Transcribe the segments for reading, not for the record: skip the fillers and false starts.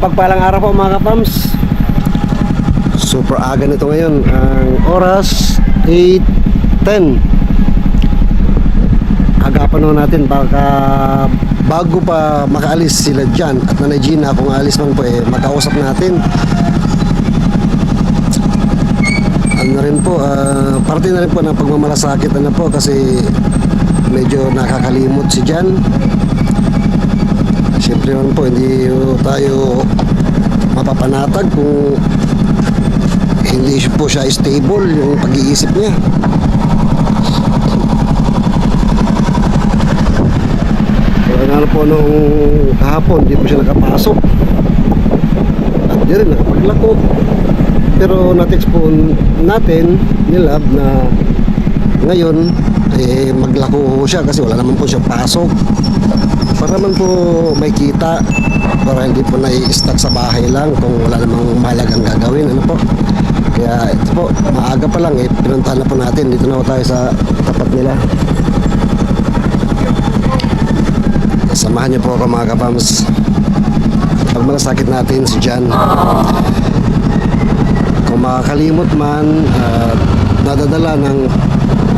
Mapagpalang araw po mga kapams. Super aga nito ngayon. Ang oras 8:10. Agapan ho natin baka bago pa makaalis sila dyan at Nanay Gina, kung aalis man po makausap natin. Ano rin po, parte na rin po ng pagmamalasakit po kasi medyo nakakalimot si Jan. Siyempre naman po, hindi tayo mapapanatag kung hindi po siya stable yung pag-iisip niya. Kaya nga po nung kahapon, hindi po siya nakapasok at di rin nakapaglako. Pero na-text po natin ni Lab na ngayon maglako siya kasi wala naman po siya pasok. Para naman po may kita, para hindi po nai-stuck sa bahay lang kung wala namang mahalagang gagawin. Ano po? Kaya ito po, maaga pa lang pinuntahan na po natin. Dito na po tayo sa tapat nila. Samahan niyo po ako mga kapams. Pag malasakit natin si Jan, kung makakalimot man, nadadala ng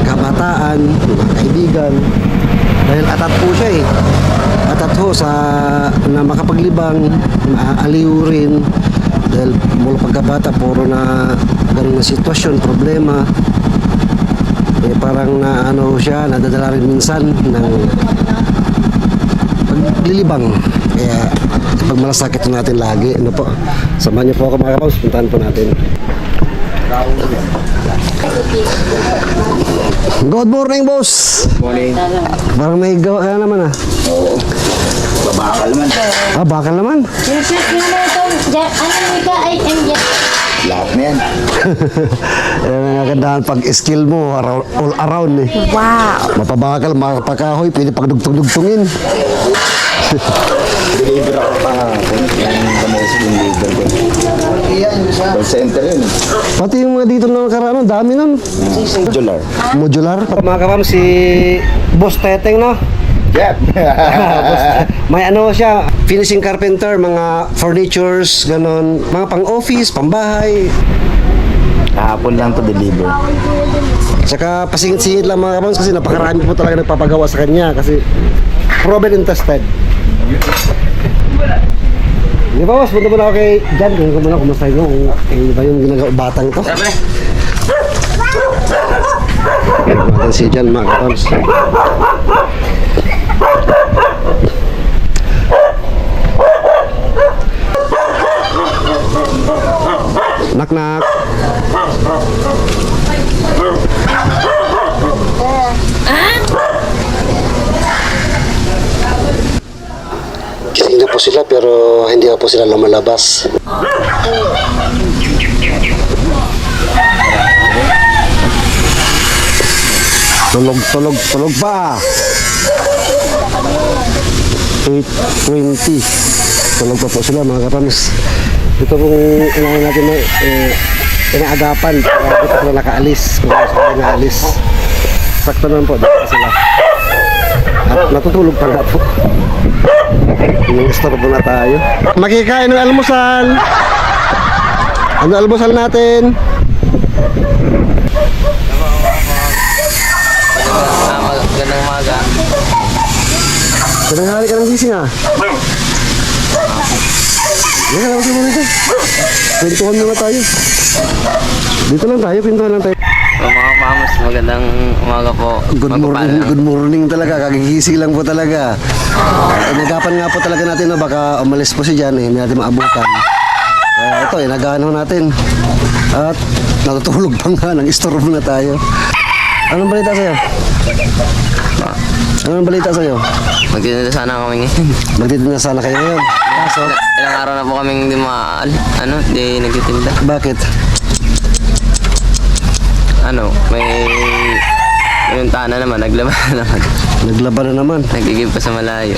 kabataan, mga kaibigan, dahil atat po siya atat ho sa na makapaglibang, aliw rin dahil mula pagkabata puro na ganun na sitwasyon, problema, parang na ano siya, nadadala rin minsan ng paglilibang. Kaya pagmalasakit natin lagi, ano po, samahan niyo po ako mga kapaus, puntahan po natin. Good morning, boss. Morning. Parang may gawa ka naman Oo. Babakal naman. Bakal naman. Lahat na yan. Ang kagandahan pag skill mo all around Wow. Mapabakal, makapakahoy, pwede pagdugtong-dugtungin. Deliver ako kahapon. Yung kameras yung deliver ko. Call center yun. Pati yung mga dito na nakaraan, dami nun. Modular. Modular. Mga kapam, si Boss Teteng, no? Yep. May ano siya, finishing carpenter, mga furnitures, ganon, mga pang-office, pang-bahay. Kahapon lang to deliver. Saka pasingit-singit lang mga kapams kasi napakarami po talaga nagpapagawa sa kanya kasi proven and tested. Di ba, boss? Punta muna ako kay Jan. Kung muna kumusta nyo kung ba yung ginagawa batang to. Natin si Jan mga kapams. Knock-knock. Gising na po sila pero hindi na po sila lumalabas. Tulog pa. 8:20. Tulog pa po sila mga kapams. Ito pong inahin natin na inaagapan kaya dito sila nakaalis kung sila inaalis. Sakto naman po dito sila at natutulog pa nga po. Yung store po na tayo. Makikain ng almusal. Ano almusal natin? Magandang umaga. Tanghali ka ng gising ah. Yan, alam mo dito. Pintuhan muna tayo. Dito lang tayo, pintuhan lang tayo. So, mga pamos, magandang umaga po. Good morning talaga, kagigising lang po talaga. Nagapan nga po talaga natin na baka umalis po si Jan, hindi natin maabutan. Ito, nagano natin. At natutulog pa nga, nang istorbo na tayo. Anong balita sa'yo? Anong balita sa'yo? Magtitinda sana kami ngayon. Magtitinda sana kayo ngayon. Kaso, Ilang araw na po kaming di nagtitinda. bakit? May pinuntahan na naman, naglaban na naman. Naglaban na naman. Nagigib pa sa malayo.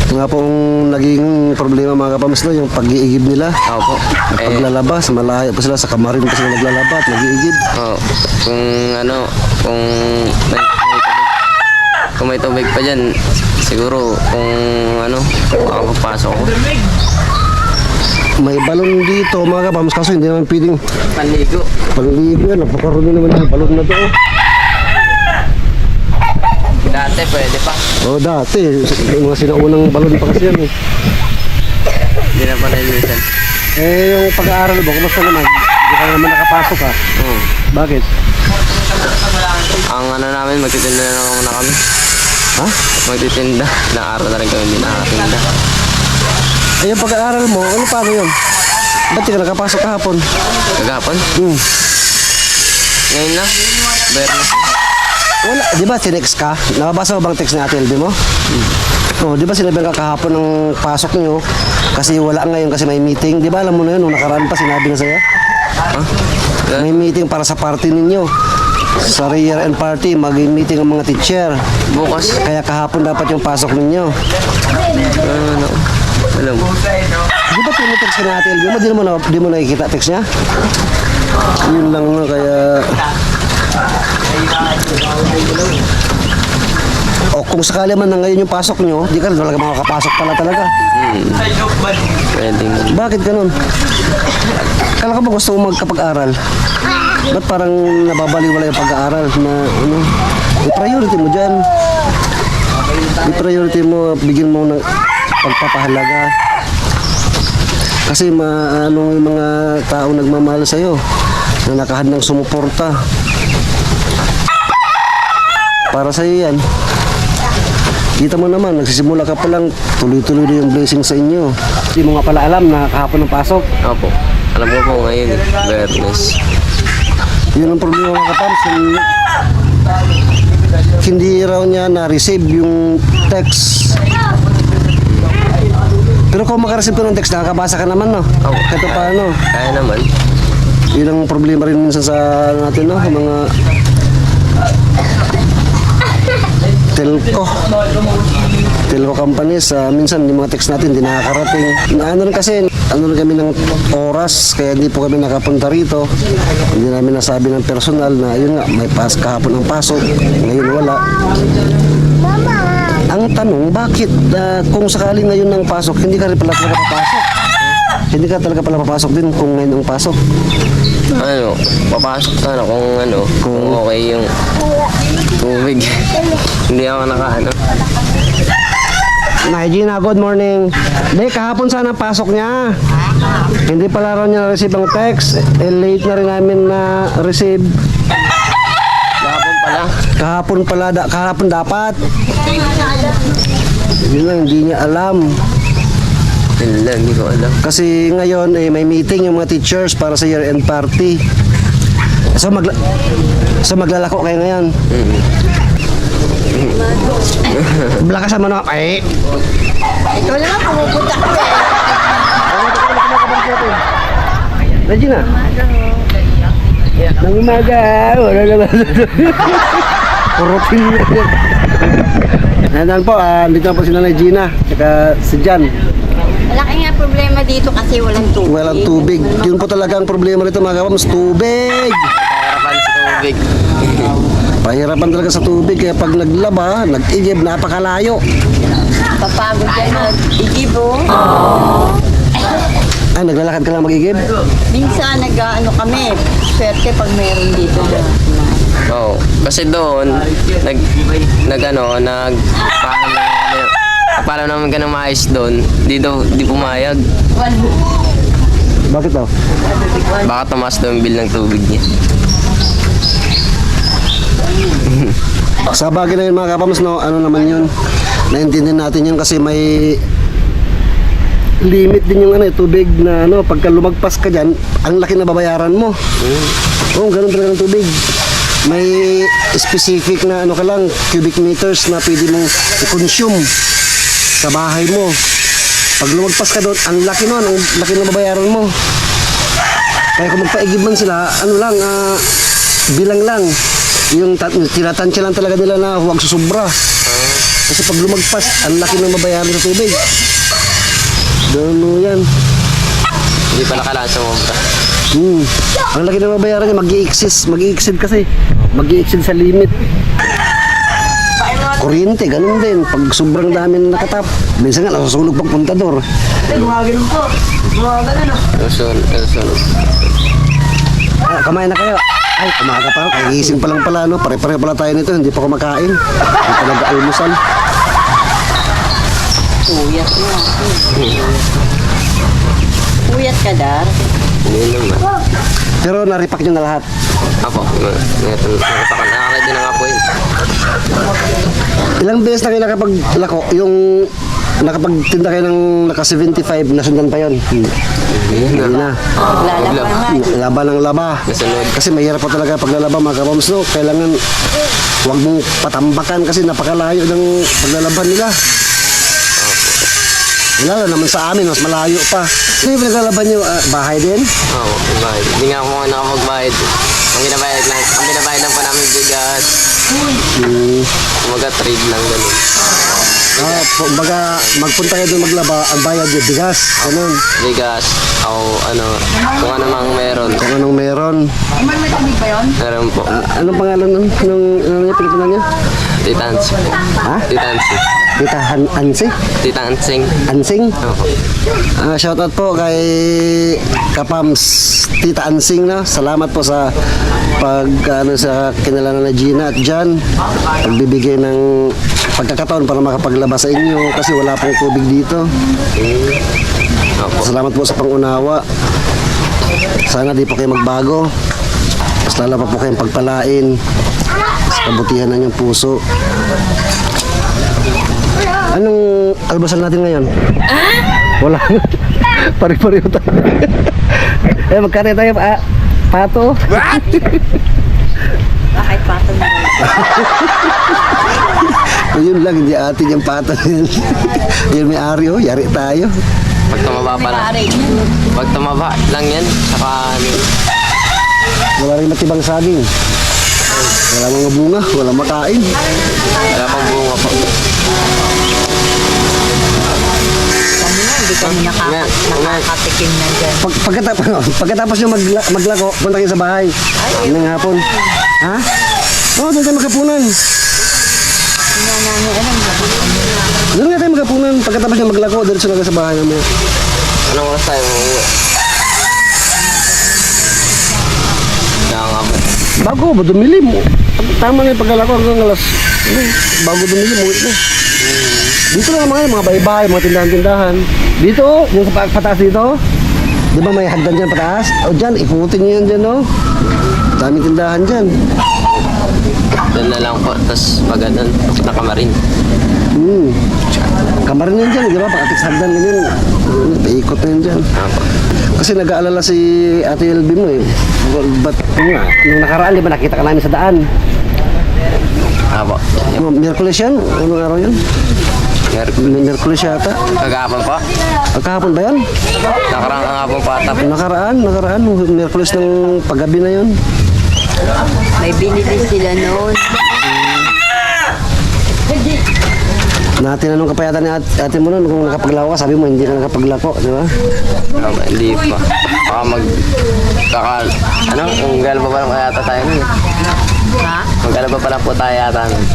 Ito nga pong naging problema mga kapams no, yung pag-iigib nila. Ako po. Paglalabas, malayo pa sila, sa kamarin pa sila naglalaba at nag-iigib. Kung kung may Kung may tubig pa dyan, siguro kung ano, makapapasok ko. May balon dito mga kapams, kaso hindi naman pwedeng Panligo. panligo yan. Napakarumi naman yung balon na to. Dati pwede pa. Dati, yung mga sinaunang balon pa kasi yan eh. Hindi na pa nalilisan. Yung pag-aaral mo, kumusta naman? Hindi ka naman nakapasok ha? Oo. Bakit? Ang ano namin, magtitinda na lang na kami. Ha? Magtitinda. Ilang araw na rin kami hindi nakatinda. Yung pag-aaral mo, ano paano yun? Ba't di ka nakapasok kahapon? Kagapon? Ngayon na. Bernes. Wala, di ba tinext ka? Nakabasa mo bang text ni Ate LB mo? Di ba sinabi ka kahapon ng pasok niyo? Kasi wala ngayon kasi may meeting. Di ba alam mo na yun, nung nakaraan pa sinabi na sa'yo? Ha? May meeting para sa party ninyo. Sa year-end party, mag-meeting ang mga teacher. Bukas. Kaya kahapon dapat yung pasok ninyo. Ano? Alam mo. Di ba tinetext ka ni Ate LB mo? Di mo nakikita text niya? Yun lang na kaya... O kung sakali man na ngayon yung pasok nyo, di ka rin talaga makakapasok pala talaga. Pwede nga. Bakit ganun? Kala ka ba gusto mo magkapag-aral? Ba't parang nababaliwala yung pag-aaral na ano? I-priority mo dyan. I-priority mo, bigyan mo ng pagpapahalaga. Kasi ano yung mga tao nagmamahal sa'yo na nakahandang sumuporta. Para sa'yo yan. Kita mo naman, nagsisimula ka pa lang, tuloy-tuloy na yung blessing sa inyo. Hindi mo nga pala alam na kahapon ng pasok. Opo. Alam ko po ngayon, Bernes. Yun ang problema mga kapams. Hindi raw niya na-receive yung text. Pero kung makareceive ko ng text, nakakabasa ka naman, no? Oo. Kahit paano. Kaya naman. Yun ang problema rin minsan sa natin, no? Mga telco companies, minsan yung mga text natin hindi nakakarating. Ano rin kasi, ano rin kami ng oras, kaya hindi po kami nakapunta rito. Hindi namin nasabi ng personal na yun nga, may kahapon ang pasok, ngayon wala. Ang tanong, bakit kung sakaling ngayon ng pasok, hindi ka rin pala talaga papasok? Hindi ka talaga pala papasok din kung ngayon ang pasok. Ano, papasok sana kung okay yung tubig. Hindi ako nakaano. Nay Gina, good morning. Hindi, kahapon sana pasok niya. Hindi pala raw niya na-receive ang text. Late na rin namin na-receive. Kahapon pala. Kahapon dapat. Yun lang, hindi niya alam. Hindi ko alam. Kasi ngayon, may meeting yung mga teachers para sa year-end party. So, maglalako kayo ngayon. Blakasan mo na. Ay! Ikaw naman pumupunta ko eh. Regina. Nang umaga. Wala naman. Puro pinili. Ayan po, dito na po si Nanay Gina. Saka si Jan. Malaki nga problema dito kasi walang tubig. Walang tubig. Yun po talaga ang problema nito mga kapams. Tubig! Harapan sa tubig. Pahirapan talaga sa tubig. Kaya pag naglaba, nag-igib, napakalayo. Papagod ka mag-igib oh. Ay, naglalakad ka lang mag-igib? Minsan nag-ano kami, swerte pag meron dito na. Oo. Kasi doon, paalam naman ka ng maayos doon. Di pumayag. Bakit daw? Baka tumaas daw yung bill ng tubig niya. Sa bagay na yun mga kapams, no, ano naman yun? Naintindihan natin yun kasi may limit din yung tubig na pagka lumagpas ka dyan, ang laki na babayaran mo. Oo, ganun talaga ng tubig. May specific na ka lang, cubic meters na pwede mong i-consume sa bahay mo. Pag lumagpas ka doon, ang laki nun, ang laki na babayaran mo. Kaya kung magpaigib man sila, bilang lang. Yung tinatansya lang talaga nila na huwag susubra. Kasi pag lumagpas, ang laki ng mabayaran sa tubig. Doon yan. Hindi pala kailangan sumobra. Ang laki ng mabayaran niya, mag-i-exceed kasi. Mag-i-exceed sa limit. kuryente, ganun din. Pag sobrang dami na nakatap, minsan nga nasusunog pag puntador. Susunod. Kumain na kayo. Ay, kumaga pa. Kagising pa lang pala, no? Pare-pare pala tayo nito. Hindi pa kumakain. Hindi pa nag-almusal. Puyat na. Puyat ka, Dar. Hindi naman. Pero naripak nyo na lahat. Ako, nakapakan. Nakaready na nga po yun. Ilang beses na kayo nakapaglako? Yung nakapagtinda kayo ng naka 75, nasundan pa yun. Hindi na. Lalaba nga. Laba ng laba. Nasunod. Kasi mahirap pa talaga paglalaba mga kapams, no? Kailangan huwag mong patambakan kasi napakalayo ng paglalaban nila. Lalo naman sa amin, mas malayo pa. Ano yung pinaglalaban nyo? Bahay din? Oo, bayad. Hindi nga ako nakapagbayad. Ang binabayad lang pa namin bigas. Kumaga trade lang ganun. Baga, magpunta kayo doon maglaba, ang bayad yung bigas. Ganun. Bigas, ako kung ano mang meron. Kung anong meron. Meron po. Anong pangalan nung niya, pinipunan niya? Titansi. Ha? Titansi. Tita Ansi? Titansing. Ansing? Oo. Shoutout po kay Kapams, Tita Ansing, no? Salamat po sa sa kinalanan na Gina at Jan, pagbibigay ng pagkakataon para makapaglaba sa inyo kasi wala pong tubig dito. Opo. Salamat po sa pangunawa. Sana di po kayo magbago. Mas lalo pa po kayong pagpalain sa kabutihan ng inyong puso. Anong almusal natin ngayon? Wala na. Pari-pariho tayo. Magkano tayo? Pato? Bakit pato mo? Yun lang, hindi atin yung pato. Yun may ari, oh. Yari tayo. Pag tumaba pa lang. Pag tumaba lang yan, saka Wala rin matibang saging. Wala mga bunga, wala makain. wala pang bunga po. Hindi kami nakakatikim na dyan. Pagkatapos nyo maglako, punta kayo sa bahay. Ng hapon. Ha? Oo, doon tayo magkapunan. Doon nga tayo magkapunan. Pagkatapos nyo maglako, diretso na kayo sa bahay namin. Anong oras tayo uuwi? Kaya nga po. Bago ba, dumilim. Tama na yung paglalako hanggang alas. Bago dumilim, uwi na. Dito na mga bahay-bahay, mga tindahan-tindahan. Dito, yung sa pataas dito, di ba may hagdan dyan pataas? O dyan, ikutin nyo yan dyan, no? Daming tindahan dyan. Doon na lang po. Tapos pag ganun, nakamarin. Kamarin yan dyan, di ba? Pag-atix hagdan ganyan, paikot na yan dyan. Ako. Kasi nag-aalala si Ate LB mo eh. Ba't nga, nung nakaraan, di ba nakita ka namin sa daan? Ako. Miyerkules yan? Anong araw yan? Miyerkules yata. Kagahapon po? Kahapon ba yan? Nakarang ang hapon pa ata. Nakaraan. Miyerkules ng paggabi na yun. May binili sila noon. Natinanong ka pa yata ni ate mo noon kung nakapaglako ka. Sabi mo hindi ka nakapaglako, di ba? Hindi pa. Baka kung gano'n pa pala yata tayo nun. Ha? Kung gano'n pa pala po tayo yata nun.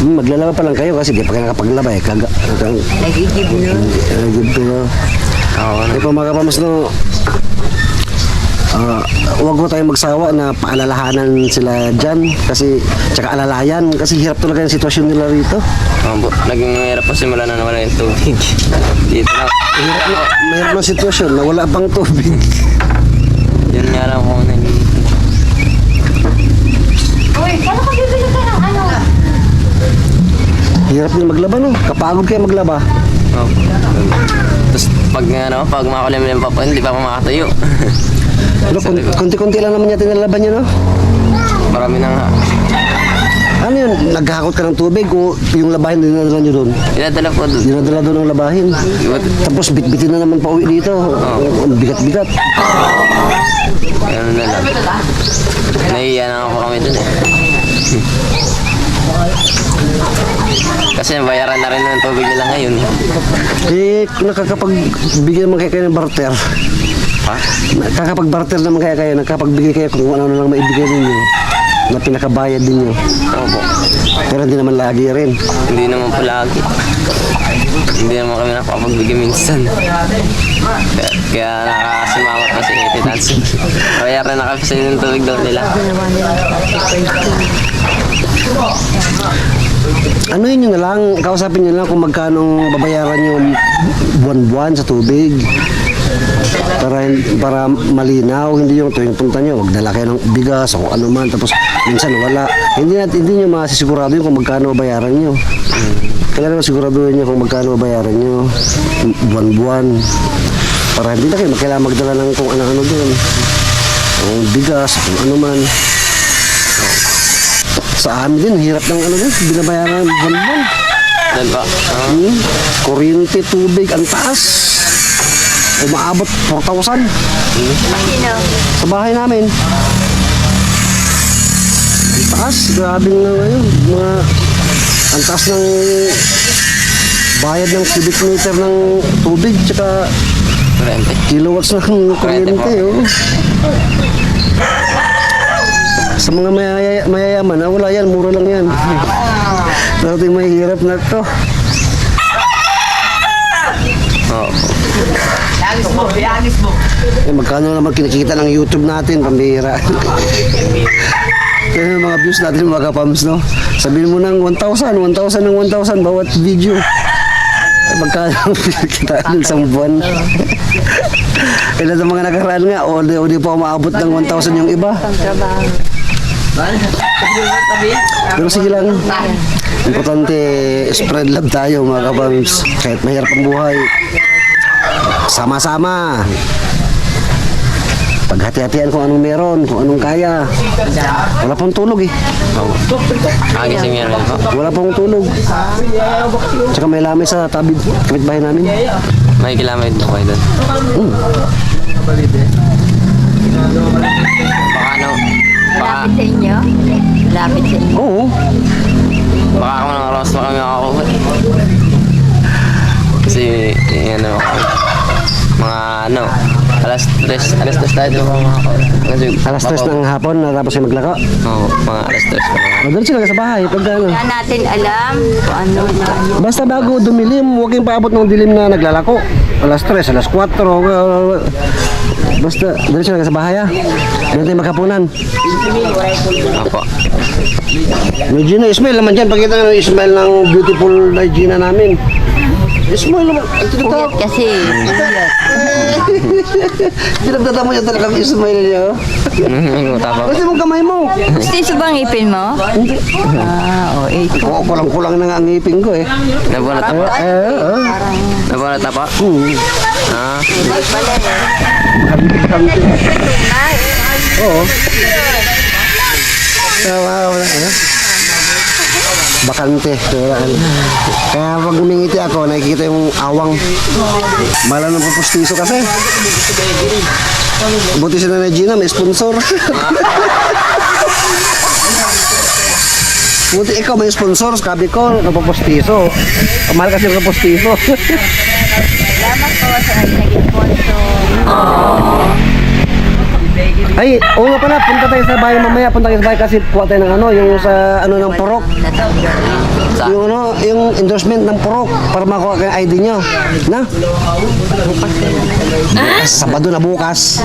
Maglalaba pa lang kayo kasi di pa kayo nakapaglaba eh. Nagigib nun. Good kayo. Oo. Di pa mga kapamos no, huwag mo tayong magsawa na paalalahanan sila dyan kasi tsaka alalayan kasi hirap talaga yung sitwasyon nila rito. Naging mahirap po simula na nawala yung tubig. Dito na. Mahirap na sitwasyon na wala pang tubig. Yun nga lang kung naging. Uy, paano ka bibili ka ng ano? Hirap din maglaba no, kapagod kayo maglaba. Tapos pag makakulimlim pa po, hindi pa ako makatayo. Pero konti-konti lang naman yata nilalaban nyo no? Marami na nga. Ano yun, naghahakot ka ng tubig o yung labahin dinadala nyo doon? Dinadala po doon. Dinadala doon ang labahin. Tapos bitbitin na naman pa uwi dito. Ang bigat-bigat. Ganun na lang. Nahiya na ako kami doon eh. Kasi bayaran na rin ng tubig nila ngayon. Eh, nakakapagbigay naman kayo ng barter. Ha? Nakakapag-barter naman kayo, nakakapagbigay kayo kung ano lang maibigay ninyo na pinakabayad ninyo. Opo. Pero hindi naman lagi rin. Hindi naman po lagi. Hindi naman kami nakapagbigay minsan. Kaya nakakasimangot na si Tita Nancy. Kaya rin nakapisa yung tubig daw nila. Ano yun na lang, kausapin nyo lang kung magkano babayaran nyo buwan-buwan sa tubig. Para malinaw, hindi yung tuwing punta nyo, magdala kayo ng bigas o kung ano man, tapos minsan wala. Hindi nyo masisigurado yun kung magkano bayaran nyo. Kailangan siguraduhin nyo kung magkano bayaran nyo buwan-buwan. Para hindi na kayo kailangan magdala ng kung ano-ano doon. Kung bigas, kung ano man. Sa amin din, hirap ng ano din, binabayaran buwan-buwan. Doon po. Kuryente, tubig, ang taas. Umaabot 4,000 sa bahay namin. Ang taas, grabe nga ngayon. Ang taas ng bayad ng cubic meter ng tubig tsaka Kurente. kilowatts ng kuryente. Oh. Sa mga mayayaman, wala yan, mura lang yan. Dating mahirap na to. Oo. Magkano naman kinikita ng YouTube natin, pambihira. Kaya yung mga views natin mga kapams, no? Sabihin mo ng 1,000 ng 1,000 bawat video. Magkano kinikita ng isang buwan? Ilan sa mga nakaraan nga, o di pa umaabot ng 1,000 yung iba. Pero sige lang. Importante, spread love tayo mga kapams. Kahit mahirap ang buhay. Sama-sama. Paghati-hatian kung anong meron, kung anong kaya. Wala pong tulog eh. Gising yan rin po. Wala pong tulog. Tsaka may lamay sa tabi kapitbahay namin. May kilamay po kayo doon. Baka ano, baka, Lapit sa inyo? Lapit sa inyo. Oo. baka ako ng oras pa kami makakuha. Kasi, ano, mga ano, alas 3 tayo doon makakuha. Kasi, Alas 3 ng hapon natapos yung maglako. Oo, mga alas 3 pa naman. Madalas sila sa bahay. Pag ano. Kaya natin alam kung ano na. Basta bago dumilim, huwag yung paabot ng dilim na naglalako. Alas 3, alas 4. Basta, dali sila sa bahay ah. Doon tayo magkapunan. Opo. May Gina, Ismail naman dyan. Pakita nga ng Ismail ng beautiful na Gina namin. Ismail naman. Ang tinatawag. Puyat kasi. Pinagdata mo yan talaga ng Ismail niya. Oh. Tapa. Kasi mong kamay mo. Gusto ba ang ipin mo? Hindi. Ah, o ito. Oo, kulang-kulang na nga ang ngipin ko eh. Nabunot po. Nabunot na po. Ah, Oo. Wala. Bakante. Kaya pag umingiti ako, nakikita yung awang. Mala ng papustiso kasi. Buti si Nanay Gina, may sponsor. Buti ikaw may sponsor, sabi ko, kapapustiso. Mahal kasi yung kapustiso. Salamat po sa naging sponsor. Ay, oo nga pala, punta tayo sa bahay mamaya, punta tayo sa bahay kasi kuha tayo ng ano, yung sa ano ng purok. Yung ano, yung endorsement ng purok para makuha kayo ID nyo. Na? Bukas, Sabado na bukas.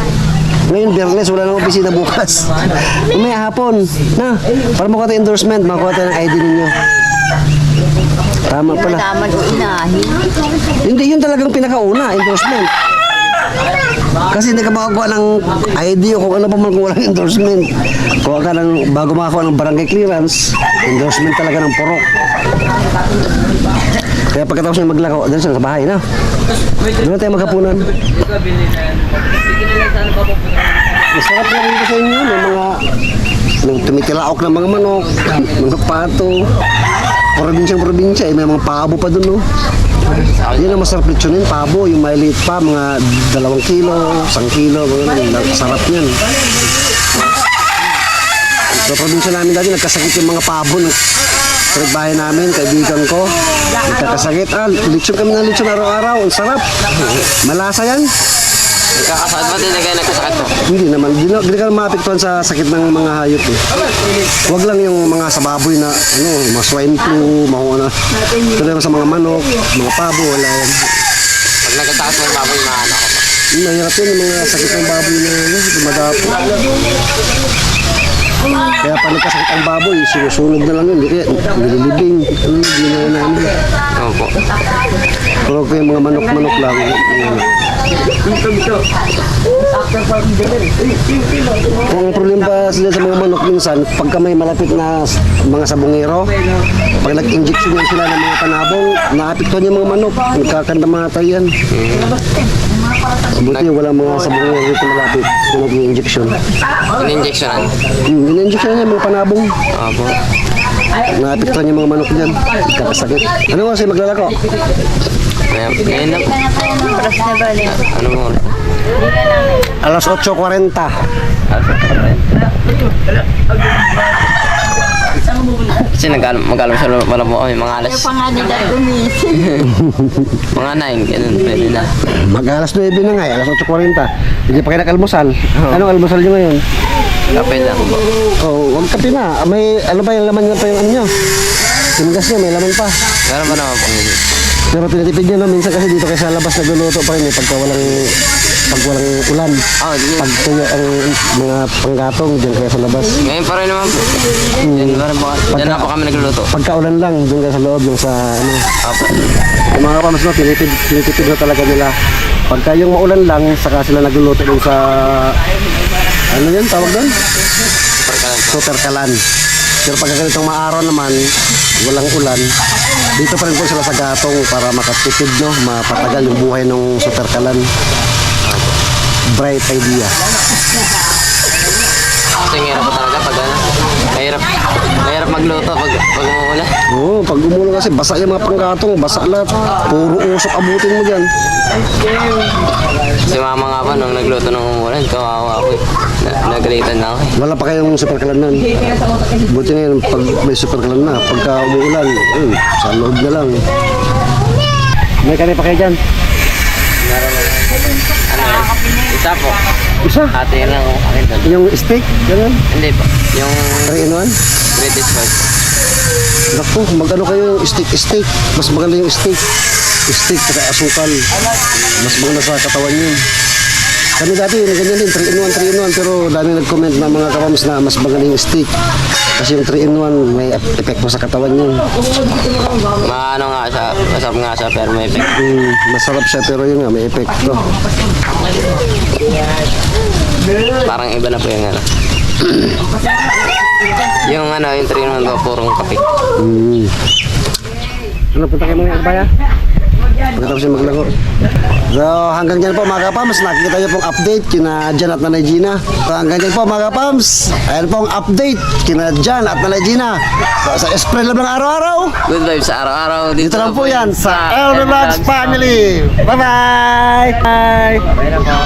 Ngayon, Biyernes, wala nang opisina bukas. Mamaya hapon, na, para makuha tayo endorsement, makuha tayo ng ID ninyo. Tama pala. Tama o inahin. Hindi, yun talagang pinakauna, endorsement. Kasi hindi ka makakuha ng ID o kung ano pa man kung walang endorsement. Kuha ka ng, bago makakuha ng barangay clearance, endorsement talaga ng purok. Kaya pagkatapos niya maglako, dahil sila sa bahay na. Doon na tayo magkapunan. Masarap na rin ko sa inyo, may mga tumitilaok ng mga manok, mga pato. Probinsya, may mga pabo pa doon, no? Yun ang masarap litsunin, pabo, yung maliit pa, mga 2 kilo, 1 kilo, mga sarap yan. Sa probinsya namin dati, nagkasakit yung mga pabo ng bahay namin, kaibigan ko. Nagkakasakit, litsun kami ng litsun araw-araw, ang sarap. Malasa yan. Nagkakasakit ba din kayo nagkasakit po? Hindi naman, hindi ka maapektuhan sa sakit ng mga hayop eh. Huwag lang yung mga sa baboy na, ano, mga swine flu, mga pero yung sa mga manok, mga pabo, wala yan. Pag nagkasakit mo yung baboy, maano ako po. Mahirap yun, yung mga sakit ng baboy na dumadapo. Kaya pag nagkasakit ang baboy, sinusunog na lang yun, hindi kaya nililibing, hindi na ano. Opo. Pero kaya mga manok-manok lang, kung ang problema pa sila sa mga manok minsan, pagka may malapit na mga sabungero, pag nag-injection yan sila ng mga panabong, naapektuhan yung mga manok, nagkakandamatay yan. Buti wala mga sabungero dito malapit kung nag-injection. In-injectionan. In-injection yan mga panabong, Opo. naapektuhan yung mga manok dyan, kakasakit. Ano kasi maglalako? Ngayon na po. Oras na ba rin? Ano mo? Alas 8:40. Kasi mag-alam siya pala po kami mga alas. Kaya pa nga nila gumising. Mga 9, ganun, pwede na. Mag-alas 9 na nga, alas 8:40. Hindi pa kayo nag-almusal. Anong almusal nyo ngayon? Kape lang po. Oh, huwag kape na. May, ano ba yung laman nyo pa yung ano nyo? Yung gas nyo, may laman pa. Meron ba naman po? Pero tinitipid nyo, no? Minsan kasi dito kayo sa labas nagluluto pa rin eh, pag walang ulan. Oh, di. Pag kayo ang mga panggatong, dyan kayo sa labas. Ngayon pa rin naman po. Yan pa rin po. Yan na po kami nagluluto. Pagka ulan lang, doon kayo sa loob, yung sa ano. Opo. Yung mga kapams, no, tinitipid na talaga nila. Pagka yung maulan lang, saka sila nagluluto dun sa, ano yan, tawag doon? Parkalan po. Super kalan. Pero pag ganitong maaraw naman, walang ulan, dito pa rin po sila sa gatong para makatipid, no? Mapatagal yung buhay ng super kalan. Bright idea. Kasi ang hirap po talaga pag ano. Mahirap magluto pag umuulan. Oo, pag umulan kasi, basa yung mga panggatong, basa lahat. Puro usok abutin mo dyan. Si mama nga po nung nagluto ng umulan, kawawa ako eh. Nagalitan na ako eh. Wala pa kayong super kalan nun. Buti ngayon, pag may super kalan na, pagka umuulan, sa loob na lang. May kani pa kayo dyan? Isa po. Isa? Ate lang ako akin doon. Yung steak, gano'n? Hindi po. Yung 3 in 1? British White. Naku, mag-ano kayo yung steak. Mas maganda yung steak. Steak, saka asukal. Mas maganda sa katawan yun. Kami dati, ganyan din, 3 in 1, 3 in 1. Pero dami nag-comment na mga kapams na mas maganda yung steak. Kasi yung 3 in 1, may epekto sa katawan yun. Maano nga siya, masarap nga siya pero may effect. Masarap siya, pero yun nga, may epekto. Parang iba na po yung ano. Yung ano, yung 3 in 1 po, purong kape. Ano, punta kayo mga kabaya? Pagkatapos yung maglaro. So, hanggang dyan po mga kapams, nakikita nyo pong update kina Jan at Nanay Gina. So, hanggang dyan po mga kapams, ayan pong update kina Jan at Nanay Gina. So, sa Spread Love ng araw-araw, Good vibes sa araw-araw. dito lang po yan sa El Relax Family. Bye-bye! Bye! Bye na po.